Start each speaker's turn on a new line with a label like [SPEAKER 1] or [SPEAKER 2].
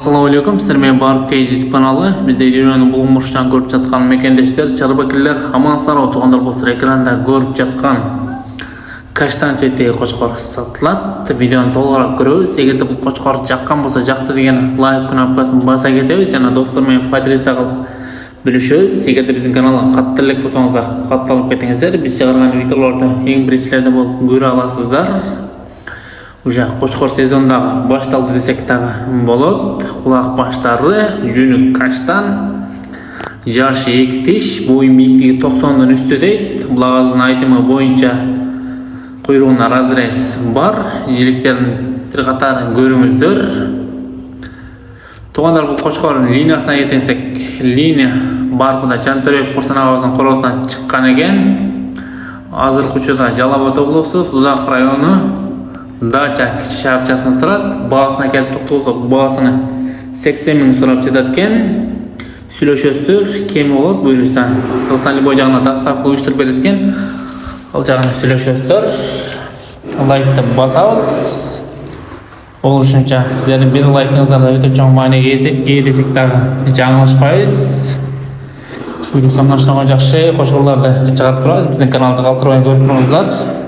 [SPEAKER 1] Assalamu alaikum, sizler men barıp YouTube kanalı. Bizde Үйрөнүү булмуштан көрүп жаткан мекендештер, чарбакелер, аман сау туугандар болсо экранда көрүп жаткан каштан свети кочкор сатылат. Видеону толугураак көрөбүз. Эгерде бул кочкор жаккан болсо жакты деген лайк кнопкасын баса кетебиз жана достор менен подписка кылып билишөбүз. Эгерде биздин каналга катты элек болсоңуздар, катталып кетиңиздер. Биз чыгарган видеолорду эң биринчилерде болуп көрө аласыздар. Уже кочкор сезондагы башталды десек дагы болот. Кулак баштары, жүнүк каштан, жашы 2 тиш, бою бийиктиги 90дон үстү дейт. Булагыздын айтымы боюнча куйругуна разрез бар. Жиликтерин бир катар көрүңүздөр. Туугандар, бул кочкордун линиясына кетсек, линия барбыда Жантөрөев Курсан агабыздын коросунан чыккан экен. Азыркы учурда Жалал Абад облусу Сузак району Дача кичи шаарчасында турат. Баасына келип токтолсок, баасыны 80 миң сурап жатат экен. Сүйлөшөсүздөр, кеми болот буюрса. Кыргызстан любой жагына доставка уюштуруп берет экен. Ал жагына сүйлөшөсүздөр. Лайкты басабыз. Болушунча сиздердин бир лайкыңыздар өтө чоң маанеге ээ десек дагы жаңылышпайбыз. Буюрса мына жакшы кочкорлорду чыгарып турабыз. Биздин каналды калтырбай көрүп туруңуздар.